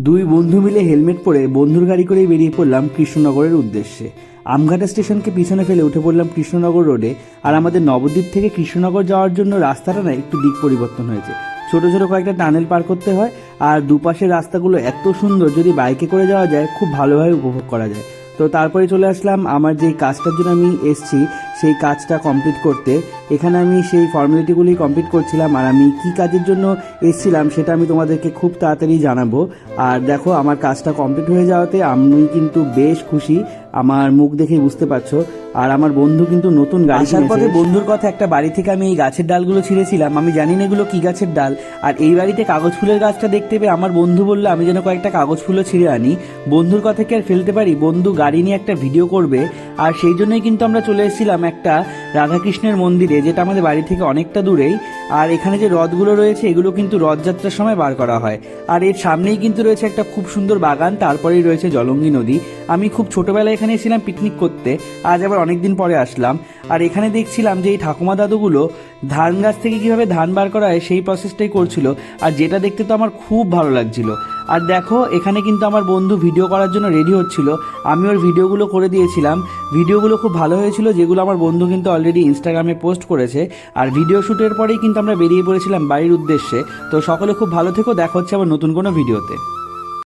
দুই বন্ধু মিলে হেলমেট পরে বন্ধুর গাড়ি করেই বেরিয়ে পড়লাম কৃষ্ণনগরের উদ্দেশ্যে। আমঘাটা স্টেশনকে পিছনে ফেলে উঠে পড়লাম কৃষ্ণনগর রোডে। আর আমাদের নবদ্বীপ থেকে কৃষ্ণনগর যাওয়ার জন্য রাস্তাটা না একটু দিক পরিবর্তন হয়েছে, ছোট ছোট কয়েকটা টানেল পার করতে হয়। আর দুপাশের রাস্তাগুলো এত সুন্দর, যদি বাইকে করে যাওয়া যায় খুব ভালোভাবে উপভোগ করা যায়। তো তারপরে চলে আসলাম আমার যেই কাজটার জন্য আমি এসছি সেই কাজটা কমপ্লিট করতে। এখানে আমি সেই ফর্মালিটিগুলি কমপ্লিট করছিলাম, আর আমি কি কাজের জন্য এসছিলাম সেটা আমি তোমাদেরকে খুব তাড়াতাড়ি জানাবো। আর দেখো, আমার কাজটা কমপ্লিট হয়ে যাওয়াতে আমি কিন্তু বেশ খুশি, আমার মুখ দেখেই বুঝতে পারছো। আর আমার বন্ধু কিন্তু নতুন গাড়ি আসার পথে বন্ধুর কথা একটা বাড়ি থেকে আমি এই গাছের ডালগুলো ছিঁড়েছিলাম, আমি জানি না এগুলো কি গাছের ডাল। আর এই বাড়িতে কাগজ ফুলের গাছটা দেখতে পেয়ে আমার বন্ধু বললো আমি যেন কয়েকটা কাগজ ফুলও ছিঁড়ে আনি। বন্ধুর কথা কি আর ফেলতে পারি, বন্ধু গাড়ি নিয়ে একটা ভিডিও করবে। আর সেই জন্যই কিন্তু আমরা চলে এসেছিলাম একটা রাধাকৃষ্ণের মন্দিরে, যেটা আমাদের বাড়ি থেকে অনেকটা দূরেই। আর এখানে যে রথগুলো রয়েছে এগুলো কিন্তু রথযাত্রার সময় বার করা হয়। আর এর সামনেই কিন্তু রয়েছে একটা খুব সুন্দর বাগান, তারপরেই রয়েছে জলঙ্গি নদী। আমি খুব ছোটবেলায় এখানে এসেছিলাম পিকনিক করতে, আজ আবার অনেকদিন পরে আসলাম। আর এখানে দেখছিলাম যে এই ঠাকুমা দাদুগুলো ধান গাছ থেকে কিভাবে ধান বার করা হয় সেই প্রসেসটাই করছিল, আর যেটা দেখতে তো আমার খুব ভালো লাগছিল। আর দেখো, এখানে কিন্তু আমার বন্ধু ভিডিও করার জন্য রেডি হচ্ছিল, আমি ওর ভিডিওগুলো করে দিয়েছিলাম। ভিডিওগুলো খুব ভালো হয়েছিল, যেগুলো আমার বন্ধু কিন্তু অলরেডি ইনস্টাগ্রামে পোস্ট করেছে। আর ভিডিও শ্যুটের পরেই কিন্তু আমরা বেরিয়ে পড়েছিলাম বাড়ির উদ্দেশ্যে। তো সকলে খুব ভালো থেকো, দেখা হচ্ছে আবার নতুন কোনো ভিডিওতে।